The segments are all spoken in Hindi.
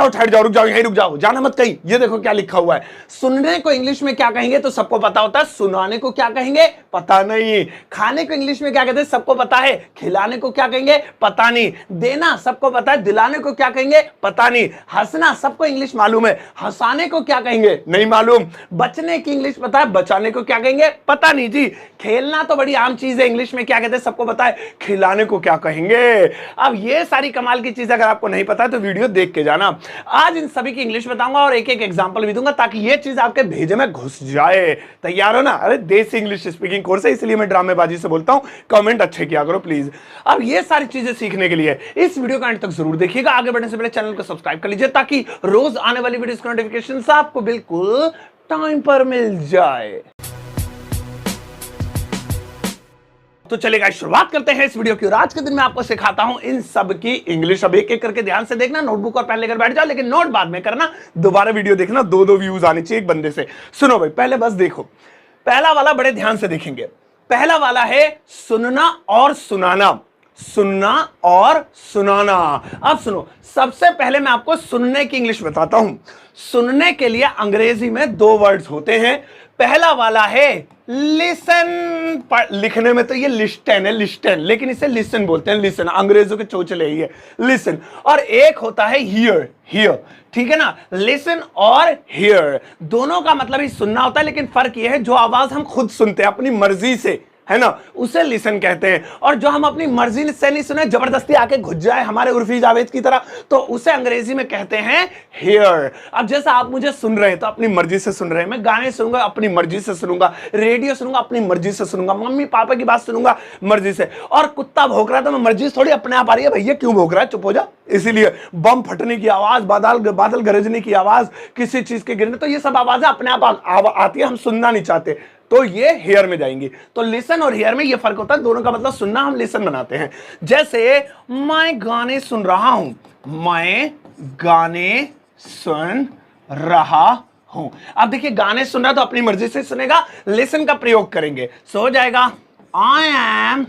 ठहर जाओ, रुक जाओ, यहीं रुक जाओ, जाना मत कहीं। ये देखो क्या लिखा हुआ है। सुनने को इंग्लिश में क्या कहेंगे तो सबको पता होता है, सुनाने को क्या कहेंगे पता नहीं। खाने को इंग्लिश में क्या कहते हैं सबको पता है, खिलाने को क्या कहेंगे पता नहीं। देना सबको पता है, दिलाने को क्या कहेंगे पता नहीं। हंसना सबको इंग्लिश मालूम है, हंसाने को क्या कहेंगे नहीं मालूम। बचने की इंग्लिश पता है, बचाने को क्या कहेंगे पता नहीं जी। खेलना तो बड़ी आम चीज है, इंग्लिश में क्या कहते हैं सबको पता है, खिलाने को क्या कहेंगे। अब ये सारी कमाल की चीज अगर आपको नहीं पता है तो वीडियो देख के जाना। आज इन सभी की इंग्लिश बताऊंगा और एक एक एग्जांपल भी दूंगा ताकि ये चीज आपके भेजे में घुस जाए। तैयार हो ना? अरे देसी इंग्लिश स्पीकिंग कोर्स है, इसलिए मैं ड्रामेबाजी से बोलता हूं। कमेंट अच्छे किया करो प्लीज। अब ये सारी चीजें सीखने के लिए इस वीडियो का अंत तक जरूर देखिएगा। आगे बढ़ने से पहले चैनल को सब्सक्राइब कर लीजिए ताकि रोज आने वाली वीडियोस की नोटिफिकेशन आपको बिल्कुल टाइम पर मिल जाए। तो चलेगा, शुरुआत करते हैं इस वीडियो की। और आज के दिन मैं आपको सिखाता हूं इन सब की इंग्लिश। अब एक एक करके ध्यान से देखना, नोटबुक और पेन लेकर बैठ जाओ, लेकिन नोट बाद में करना। दोबारा वीडियो देखना, दो व्यूज आने चाहिए एक बंदे से। सुनो भाई, पहले बस देखो। पहला वाला बड़े ध्यान से देखेंगे। पहला वाला है सुनना और सुनाना। सुनना और सुनाना। अब सुनो, सबसे पहले मैं आपको सुनने की इंग्लिश बताता हूं। सुनने के लिए अंग्रेजी में दो वर्ड्स होते हैं। पहला वाला है लिसन। लिखने में तो ये लिस्टन है, लिस्टन, लेकिन इसे लिसन बोलते हैं। लिसन अंग्रेजों के चोचले ही है, लिसन। और एक होता है हियर। हियर, ठीक है ना? लिसन और हियर दोनों का मतलब ही सुनना होता है, लेकिन फर्क यह है जो आवाज हम खुद सुनते हैं अपनी मर्जी से, है ना, उसे लिसन कहते हैं। और जो हम अपनी मर्जी से नहीं सुने, जबरदस्ती आके घुस जाए हमारे उर्फी जावेद की तरह, तो उसे अंग्रेजी में कहते हैं हियर। अब जैसा आप मुझे सुन रहे हैं तो अपनी मर्जी से सुन रहे हैं। मैं गाने सुनूंगा अपनी मर्जी से सुनूंगा, रेडियो सुनूंगा अपनी मर्जी से सुनूंगा, मम्मी पापा की बात सुनूंगा मर्जी से। और कुत्ता भौंक रहा है तो मैं मर्जी से थोड़ी अपने आप आ रही है, भैया क्यों भौंक रहा है, चुप हो जा। इसीलिए बम फटने की आवाज, बादल गरजने की आवाज, किसी चीज के गिरने, तो ये सब आवाजें अपने आप आती है, हम सुनना नहीं चाहते, तो ये हेयर में जाएंगी। तो लिसन और हेयर में ये फर्क होता है, दोनों का मतलब सुनना हम लिसन बनाते हैं। जैसे मैं गाने सुन रहा हूं, मैं गाने सुन रहा हूं। अब देखिए, गाने सुन रहा तो अपनी मर्जी से सुनेगा, लिसन का प्रयोग करेंगे, सो हो जाएगा I am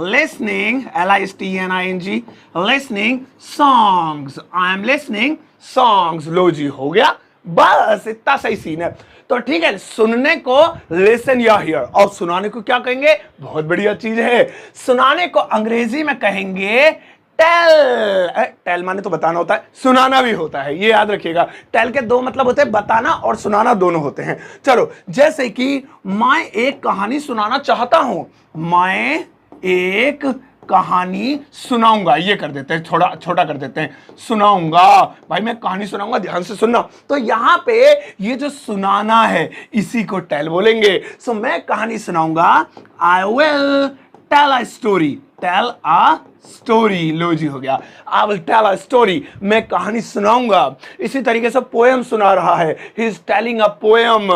listening, LISTENING, listening songs, I am listening songs। लो जी, हो गया, बस इतना सही सीन है। तो ठीक है, सुनने को लिसन या हियर, और सुनाने को क्या कहेंगे? बहुत बढ़िया चीज है। सुनाने को अंग्रेजी में कहेंगे टेल। टेल माने तो बताना होता है, सुनाना भी होता है, ये याद रखिएगा। टेल के दो मतलब होते हैं, बताना और सुनाना दोनों होते हैं। चलो, जैसे कि मैं एक कहानी सुनाना चाहता हूं, मैं एक कहानी सुनाऊंगा, ये कर देते हैं, थोड़ा छोटा कर देते हैं, सुनाऊंगा। भाई मैं कहानी सुनाऊंगा, ध्यान से सुनना। तो यहां पे ये जो सुनाना है इसी को टेल बोलेंगे। सो मैं कहानी सुनाऊंगा, I will tell a story, tell a story. लो जी, हो गया, I will tell a story, मैं कहानी सुनाऊंगा। इसी तरीके से पोएम सुना रहा है, he is telling a poem.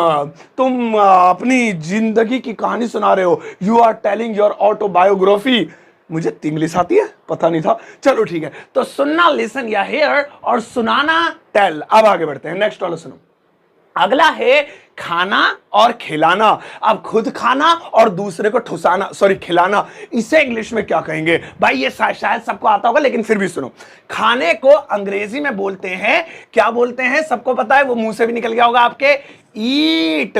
तुम अपनी जिंदगी की कहानी सुना रहे हो, you are telling your autobiography. मुझे इंग्लिश आती है, पता नहीं था। चलो ठीक है, तो सुनना लिसन या हेयर, और सुनाना टेल। अब आगे बढ़ते हैं, नेक्स्ट वाला सुनो। अगला है खाना और खिलाना। अब खुद खाना और दूसरे को ठुसाना, सॉरी खिलाना, इसे इंग्लिश में क्या कहेंगे? भाई ये शायद सबको आता होगा, लेकिन फिर भी सुनो। खाने को अंग्रेजी में बोलते हैं, क्या बोलते हैं सबको पता है, वो मुंह से भी निकल गया होगा आपके, ईट।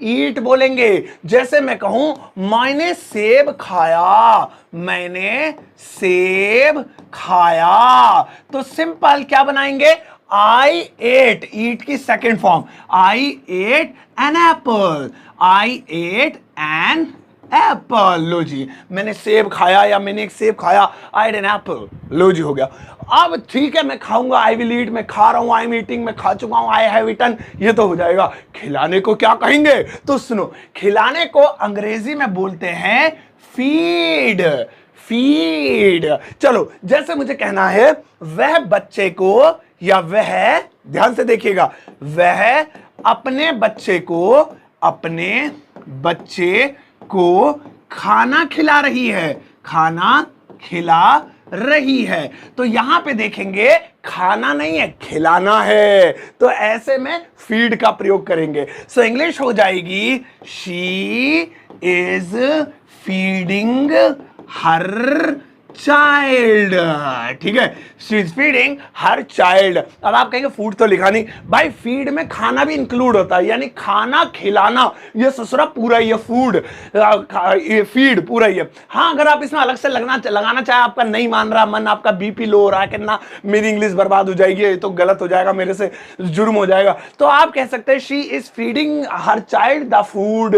ईट बोलेंगे। जैसे मैं कहूं मैंने सेब खाया, मैंने सेब खाया, तो सिंपल क्या बनाएंगे? I ate, eat की second form, I ate an apple, I ate an apple। लो जी, मैंने सेब खाया या मैंने एक सेब खाया, I ate an apple। लो जी, हो गया। अब ठीक है, मैं खाऊंगा, I will eat, मैं खा रहा हूं, I am eating, मैं खा चुका हूं, I have eaten, ये तो हो जाएगा। खिलाने को क्या कहेंगे? तो सुनो, खिलाने को अंग्रेजी में बोलते हैं फीड। फीड। चलो, जैसे मुझे कहना है वह बच्चे को, या वह, ध्यान से देखिएगा, वह अपने बच्चे को खाना खिला रही है, खाना खिला रही है। तो यहां पे देखेंगे खाना नहीं है, खिलाना है, तो ऐसे में फीड का प्रयोग करेंगे। सो इंग्लिश हो जाएगी she is feeding her child, ठीक है, she is feeding her child. अब आप कहेंगे फूड तो लिखा नहीं, भाई फीड में खाना भी इंक्लूड होता है, यानी खाना खिलाना, ये ससुरा पूरा ही है, फूड ये फीड पूरा ही है। हाँ अगर आप इसमें अलग से लगाना चाहे, आपका नहीं मान रहा मन, आपका बीपी लो हो रहा है कि ना मेरी इंग्लिश बर्बाद हो जाएगी, ये तो गलत हो जाएगा, मेरे से जुर्म हो जाएगा, तो आप कह सकते हैं she is feeding her child the food,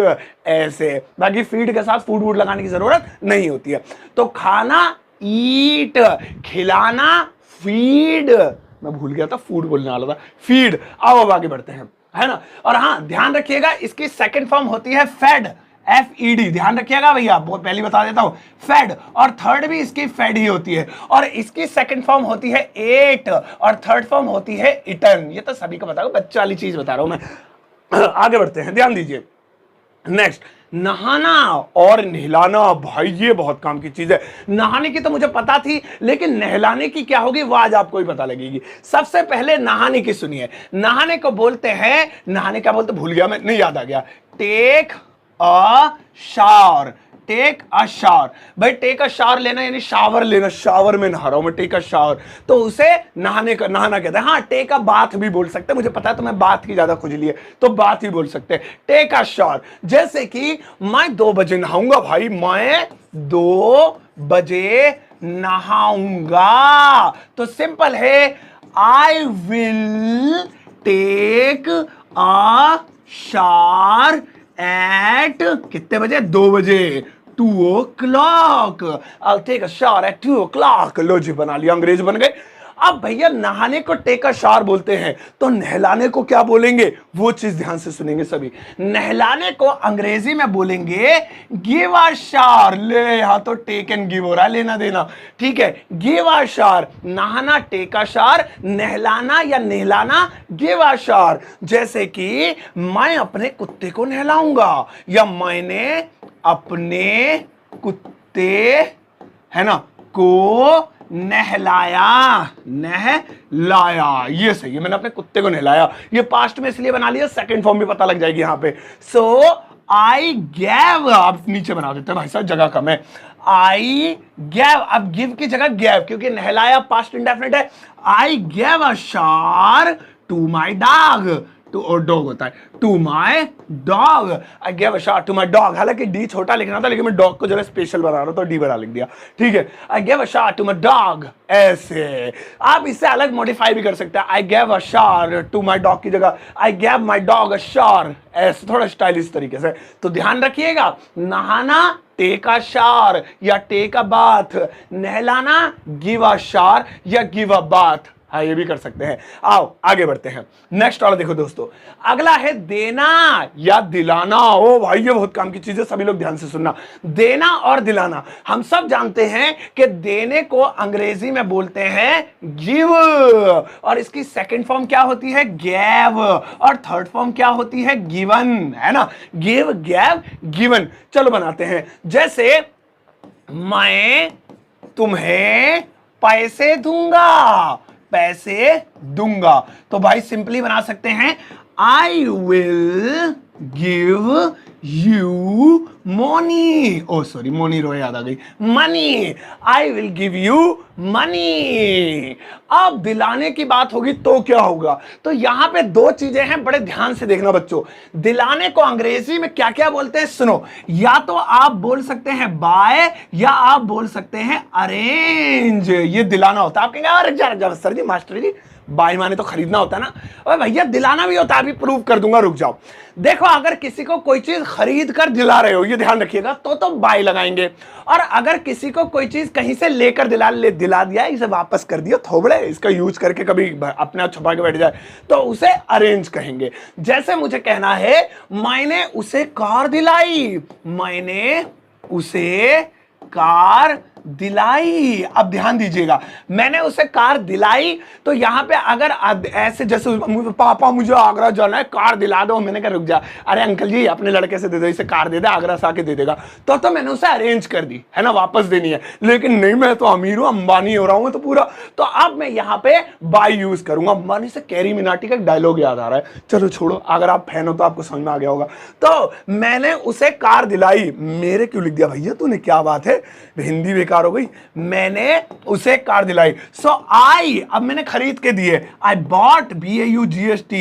ऐसे। बाकी फीड के साथ फूड वूड लगाने की जरूरत नहीं होती है। तो खाना ईट, खिलाना फीड, मैं भूल गया था फूड बोलने वाला था, फीड। अब आगे बढ़ते हैं, है ना। और हाँ ध्यान रखिएगा इसकी सेकंड फॉर्म होती है फेड, FED, ध्यान रखिएगा भैया, बहुत पहले बता देता हूं, फेड। और थर्ड भी इसकी फेड ही होती है, और इसकी सेकंड फॉर्म होती है एट, और थर्ड फॉर्म होती है इटन। ये तो सभी को बताओ, बच्चा वाली चीज बता रहा हूं मैं। आगे बढ़ते हैं, ध्यान दीजिए। नेक्स्ट, नहाना और नहलाना, भाई ये बहुत काम की चीज है। नहाने की तो मुझे पता थी, लेकिन नहलाने की क्या होगी वो आज आपको ही पता लगेगी। सबसे पहले नहाने की सुनिए, नहाने को बोलते हैं, नहाने क्या बोलते, भूल गया मैं, नहीं याद आ गया, take a shower, take a shower. भाई टेक अ शावर लेना यानी शावर लेना, शावर में नहा रहा हूं मैं, टेक अ शावर, तो उसे नहाना कहते हैं। हाँ टेक अ बाथ भी बोल सकते हैं, मुझे पता है तुम्हें बाथ की ज्यादा खुजली है तो बाथ ही बोल सकते हैं, टेक अ शावर। जैसे कि मैं 2 बजे नहाऊंगा, भाई मैं 2 बजे नहाऊंगा, तो सिंपल है, I will take a shower at कितने बजे, 2 बजे, 2 o'clock, I'll take a shower at 2 o'clock। लो जी बना लिया, अंग्रेज बन गए। अब भैया नहाने को टेक अ शावर बोलते हैं, तो नहलाने को क्या बोलेंगे वो चीज ध्यान से सुनेंगे सभी। नहलाने को अंग्रेजी में बोलेंगे गिव अ शावर, ले यहां तो टेक एंड गिव हो रहा है, लेना देना, ठीक है, गिव अ शावर, नहाना टेक अ शावर, नहलाना या नहलाना गिव अ शावर। जैसे कि मैं अपने कुत्ते को नहलाऊंगा, या मैंने अपने कुत्ते, है ना, को नहलाया, ये सही है, मैंने अपने कुत्ते को नहलाया। ये पास्ट में इसलिए बना लिया, सेकंड फॉर्म भी पता लग जाएगी यहां पे। सो आई गैव, अब नीचे बना देते हैं भाई साहब, जगह कम है, आई गैव, अब गिव की जगह गैव, क्योंकि नहलाया पास्ट इंडेफिनिट है। I gave a shower to my dog, to और डॉग होता है, to my dog, I give a shower to my dog. हालांकि डी छोटा लिखना था, लेकिन मैं डॉग को जरा स्पेशल बना रहा हूं तो डी बड़ा लिख दिया, ठीक है, I give a shower to my dog. ऐसे आप इससे अलग मॉडिफाई भी कर सकते हैं, I give a shower to my dog की जगह I give my dog a shower, ऐसे थोड़ा स्टाइलिश तरीके से। तो ध्यान रखिएगा, नहाना टेक अ शावर या टेक अ बाथ, नहलाना गिव अ शावर या गिव अ बाथ, हाँ ये भी कर सकते हैं। आओ आगे बढ़ते हैं, नेक्स्ट वाला देखो दोस्तों, अगला है देना या दिलाना। ओ भाई ये बहुत काम की चीज है, सभी लोग ध्यान से सुनना। देना और दिलाना, हम सब जानते हैं कि देने को अंग्रेजी में बोलते हैं गिव, और इसकी सेकंड फॉर्म क्या होती है, गैव, और थर्ड फॉर्म क्या होती है, गिवन, है ना, गिव गैव गिवन। चलो बनाते हैं, जैसे मैं तुम्हें पैसे दूंगा, पैसे दूंगा, तो भाई सिंपली बना सकते हैं, I will give you money, oh sorry मोनी रो याद आ गई, money, I will give you money. अब दिलाने की बात होगी तो क्या होगा, तो यहां पे 2 चीजें हैं, बड़े ध्यान से देखना बच्चों। दिलाने को अंग्रेजी में क्या क्या बोलते हैं सुनो, या तो आप बोल सकते हैं बाय, या आप बोल सकते हैं अरेंज, ये दिलाना होता है। आप कहेंगे अरे सर जी मास्टर जी बाय माने तो खरीदना होता है ना, और भैया दिलाना भी होता है, अभी प्रूव कर दूंगा, रुक जाओ। देखो अगर किसी को कोई चीज खरीद कर दिला रहे हो, ये ध्यान रखिएगा, तो बाय लगाएंगे, और अगर किसी को कोई चीज कहीं से लेकर दिला दिया, इसे वापस कर दिया, थोबड़े इसका यूज करके कभी अपने आप छुपा के बैठ जाए, तो उसे अरेंज कहेंगे। जैसे मुझे कहना है मैंने उसे कार दिलाई, मैंने उसे कार दिलाई। अब ध्यान दीजिएगा, मैंने उसे कार दिलाई, तो यहां पे अगर ऐसे जैसे पापा मुझे आगरा जाना है कार दिला दो, मैंने कहा रुक जा, अरे अंकल जी अपने लड़के से दे दो, इसे कार दे दे, आगरा से आके दे देगा, तो मैंने उसे अरेंज कर दी, है ना, वापस देनी है। लेकिन नहीं, मैं तो अमीर हूं, अंबानी हो रहा हूं तो पूरा, तो अब मैं यहां पे बाय यूज करूंगा। अंबानी से कैरी मिनाटी का एक डायलॉग याद आ रहा है, चलो छोड़ो, अगर आप फैन हो तो आपको समझ में आ गया होगा। तो मैंने उसे कार दिलाई, मेरे क्यों लिख दिया भैया तूने, क्या बात है, हिंदी बेकार कार हो गई, मैंने उसे कार दिलाई। सो आई, अब मैंने खरीद के दिए, I bought, BAUGST,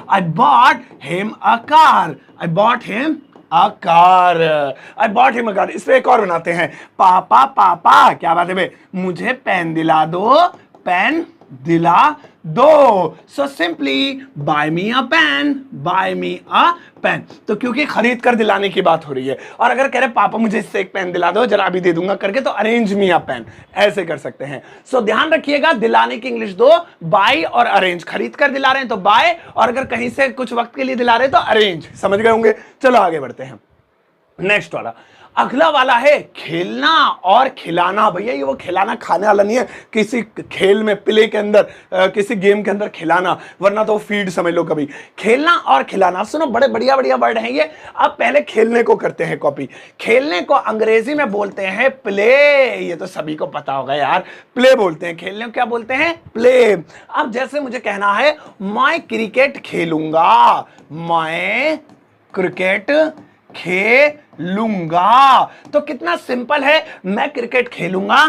I bought him a car, I bought him a car, I bought him a car. इस पे एक और बनाते हैं, पापा पापा, क्या बात है बे, मुझे पेन दिला दो, पेन दिला दो। So simply by me a pen, bye me a pen. तो क्योंकि खरीद कर दिलाने की बात हो रही है, और अगर कह रहे पापा मुझे इससे एक पेन दिला दो, जरा अभी दे दूंगा करके, तो अरेंज मी अ पेन, ऐसे कर सकते हैं। सो ध्यान रखिएगा, दिलाने की इंग्लिश दो, बाय और अरेंज। खरीद कर दिला रहे हैं तो बाय, और अगर कहीं से कुछ वक्त के लिए दिला रहे हैं तो अरेंज। समझ गए होंगे। चलो आगे बढ़ते हैं। नेक्स्ट वाला, अगला वाला है खेलना और खिलाना। भैया ये वो खिलाना खाने वाला नहीं है, किसी खेल में, प्ले के अंदर, किसी गेम के अंदर खिलाना, वरना तो फीड समझ लो कभी। खेलना और खिलाना, सुनो बड़े बढ़िया बढ़िया वर्ड हैं ये। अब पहले खेलने को करते हैं कॉपी। खेलने को अंग्रेजी में बोलते हैं प्ले, ये तो सभी को पता होगा यार, प्ले बोलते हैं। खेलने को क्या बोलते हैं? प्ले। अब जैसे मुझे कहना है मैं क्रिकेट खेलूंगा, मैं क्रिकेट खेलूंगा, तो कितना सिंपल है, मैं क्रिकेट खेलूंगा,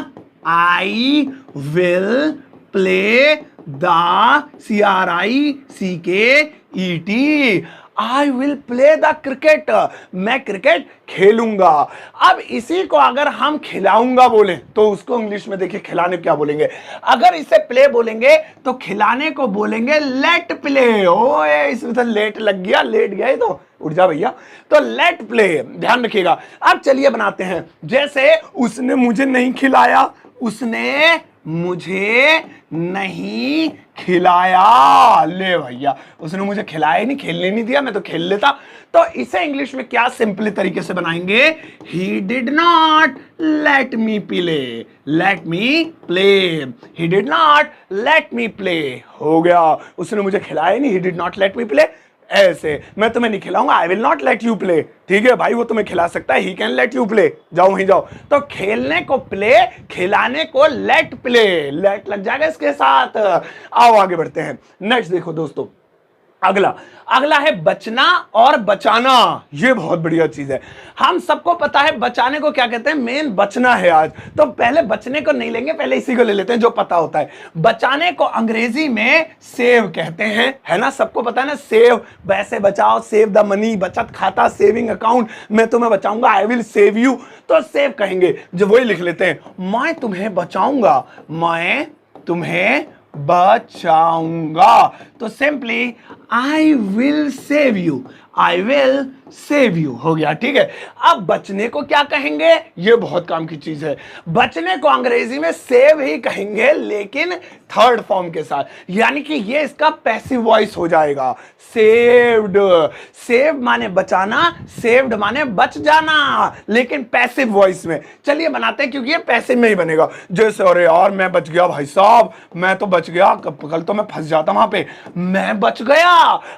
I will play the, CRICKET, I will play the cricket, मैं क्रिकेट खेलूंगा। अब इसी को अगर हम खिलाऊंगा बोले तो उसको इंग्लिश में देखिए खिलाने क्या बोलेंगे। अगर इसे प्ले बोलेंगे तो खिलाने को बोलेंगे लेट प्ले। ओए इसमें तो लेट लग गया, लेट गया तो उठ जा भैया, तो लेट प्ले, ध्यान रखिएगा। अब चलिए बनाते हैं, जैसे उसने मुझे नहीं खिलाया, उसने मुझे नहीं खिलाया, ले भैया उसने मुझे खिलाया नहीं, खेलने नहीं दिया, मैं तो खेल लेता। तो इसे इंग्लिश में क्या सिंपली तरीके से बनाएंगे, he did not let me play, let me play, he did not let me play. हो गया, उसने मुझे खिलाया नहीं, he did not let me play. ऐसे मैं तुम्हें नहीं खिलाऊंगा, I will not let you play. ठीक है भाई, वो तुम्हें खिला सकता है, he can let you play, जाओ वहीं जाओ। तो खेलने को प्ले, खिलाने को लेट प्ले, लेट लग जाएगा इसके साथ। आओ आगे बढ़ते हैं। नेक्स्ट देखो दोस्तों, अगला अगला है बचना और बचाना। ये बहुत बढ़िया चीज है, हम सबको पता है बचाने को क्या कहते हैं, मेन बचना है आज। तो पहले बचने को नहीं लेंगे, पहले इसी को ले लेते हैं जो पता होता है। बचाने को अंग्रेजी में सेव कहते हैं, है ना, सबको पता है ना, सेव, पैसे बचाओ, सेव द मनी, बचत खाता, सेविंग अकाउंट, मैं तुम्हें बचाऊंगा, आई विल सेव यू, तो सेव कहेंगे। जो वही लिख लेते हैं, मैं तुम्हें बचाऊंगा, मैं तुम्हें बचाऊंगा, तो simply I will save you, I will save you, हो गया। ठीक है, अब बचने को क्या कहेंगे, ये बहुत काम की चीज है। बचने को अंग्रेजी में सेव ही कहेंगे, लेकिन थर्ड फॉर्म के साथ, यानी कि ये इसका पैसिव वॉइस हो जाएगा, सेव्ड। सेव माने बचाना, सेव्ड माने बच जाना, लेकिन पैसिव वॉइस में। चलिए बनाते हैं, क्योंकि ये पैसिव में ही बनेगा। जैसे अरे यार मैं बच गया भाई साहब, मैं तो बच गया, कल तो मैं फंस जाता वहां पे, मैं बच गया।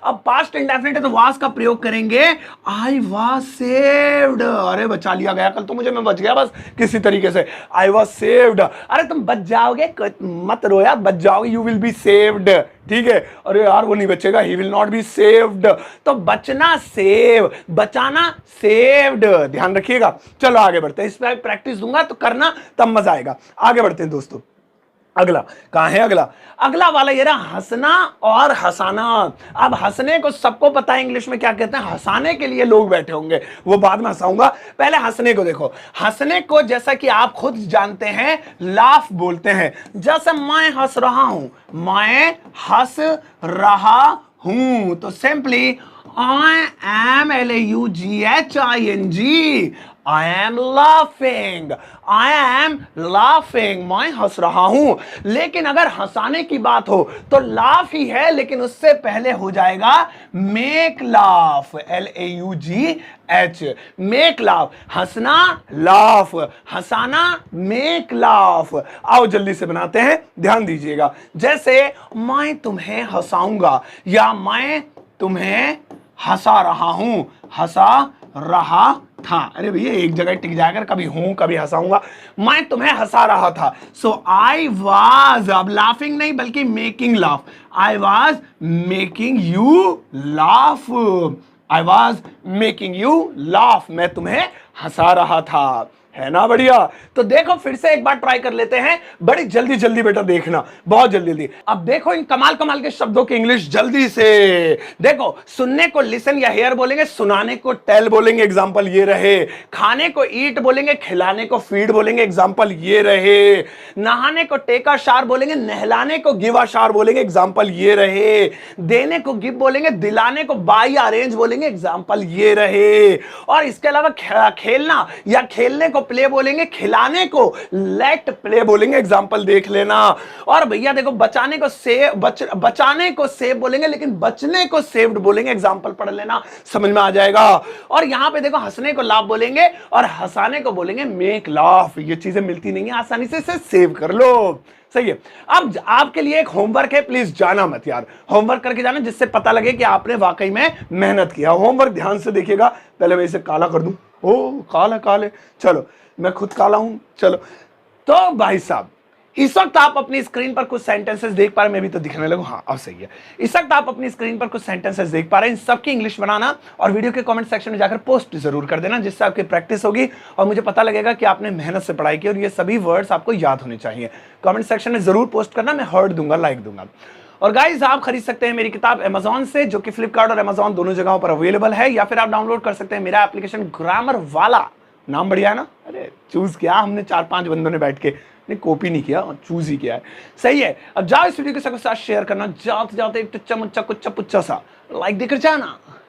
अब पास्ट इंडेफिनिट है तो वाज का प्रयोग करेंगे, आई वाज सेव्ड, अरे बचा लिया गया, कल तो मुझे, मैं बच गया बस किसी तरीके से, आई वाज सेव्ड। अरे तुम बच जाओगे, मत रो यार, बच जाओगे, यू विल बी सेव्ड। ठीक है, अरे यार वो नहीं बचेगा, he will not be saved. तो बचना सेव, बचाना सेव्ड, ध्यान रखिएगा। चलो आगे बढ़ते हैं, इस पर प्रैक्टिस दूंगा तो करना, तब मजा आएगा। आगे बढ़ते हैं दोस्तों। अगला कहां है, अगला अगला वाला ये रहा, हंसना और हंसाना। अब हंसने को सबको पता है इंग्लिश में क्या कहते हैं, हंसाने के लिए लोग बैठे होंगे, वो बाद में हंसाऊंगा, पहले हंसने को देखो। हंसने को जैसा कि आप खुद जानते हैं लाफ बोलते हैं। जैसे मैं हंस रहा हूं, मैं हंस रहा हूं, तो simply I am LAUGHING, I am laughing, I am laughing, मैं हंस रहा हूं। लेकिन अगर हंसाने की बात हो तो लाफ ही है, लेकिन उससे पहले हो जाएगा make laugh, LAUGH, make laugh. हंसना लाफ, हंसाना मेक लाफ। आओ जल्दी से बनाते हैं, ध्यान दीजिएगा। जैसे मैं तुम्हें हंसाऊंगा, या मैं तुम्हें हंसा रहा हूं, हंसा रहा था। अरे भैया एक जगह टिक जाकर, कभी हूं कभी हंसाऊंगा। मैं तुम्हें हंसा रहा था, सो आई वाज, अब लाफिंग नहीं बल्कि making laugh, I was making you laugh, I was making you laugh, मैं तुम्हें हंसा रहा था। है ना बढ़िया। तो देखो फिर से एक बार ट्राई कर लेते हैं, बड़ी जल्दी जल्दी बेटा देखना, बहुत जल्दी जल्दी। अब देखो इन कमाल कमाल के शब्दों की इंग्लिश जल्दी से। देखो सुनने को लिसन या हेयर बोलेंगे, सुनाने को टेल बोलेंगे, एग्जांपल ये रहे। खाने को ईट बोलेंगे, खिलाने को फीड बोलेंगे, एग्जांपल ये रहे। नहाने को टेक अ शावर बोलेंगे, नहलाने को गिव अ शावर बोलेंगे, एग्जांपल ये रहे। देने को गिव बोलेंगे, दिलाने को बाय अरेंज बोलेंगे, एग्जांपल ये रहे। और इसके अलावा खेलना या खेलने को प्ले बोलेंगे, खिलाने को लेट प्ले बोलेंगे, एग्जांपल देख लेना। और भैया देखो बचाने को बचाने को सेव बोलेंगे, लेकिन बचने को सेव्ड बोलेंगे, एग्जांपल पढ़ लेना, समझ में आ जाएगा। और यहां पे देखो हंसने को लाफ बोलेंगे और हंसाने को बोलेंगे मेक लाफ। ये चीजें मिलती नहीं है आसानी से, इसे सेव कर लो। सही है। अब आपके लिए एक होमवर्क है, प्लीज जाना मत यार, होमवर्क करके जाना, जिससे पता लगे कि आपने वाकई में मेहनत किया। होमवर्क ध्यान से देखिएगा। पहले मैं इसे काला कर दूं। ओ काला काले, चलो मैं खुद काला हूं। चलो तो भाई साहब इस वक्त आप अपनी स्क्रीन पर कुछ सेंटेंसेस देख पा रहे हैं, मैं भी तो दिखने लगूं, हाँ अब सही है। इस वक्त आप अपनी स्क्रीन पर कुछ सेंटेंसेस देख पा रहे हैं, इन सबकी इंग्लिश बनाना और वीडियो के कमेंट सेक्शन में जाकर पोस्ट जरूर कर देना, जिससे आपकी प्रैक्टिस होगी और मुझे पता लगेगा कि आपने मेहनत से पढ़ाई की और ये सभी वर्ड्स आपको याद होने चाहिए। कमेंट सेक्शन में जरूर पोस्ट करना, मैं हार्ट दूंगा, लाइक दूंगा। और गाइस आप खरीद सकते हैं मेरी किताब Amazon से, जो कि फ्लिपकार्ट और Amazon दोनों जगहों पर अवेलेबल है, या फिर आप डाउनलोड कर सकते हैं मेरा एप्लीकेशन ग्रामर वाला। नाम बढ़िया है ना? अरे चूज किया हमने 4-5 बंदों ने बैठ के, नहीं कॉपी नहीं किया, चूज ही किया है। सही है। अब जाओ इस वीडियो के साथ शेयर करना, जाते जाते एक टुच्चा मुच्चा कुच्चा पुच्चा सा लाइक देकर जाना।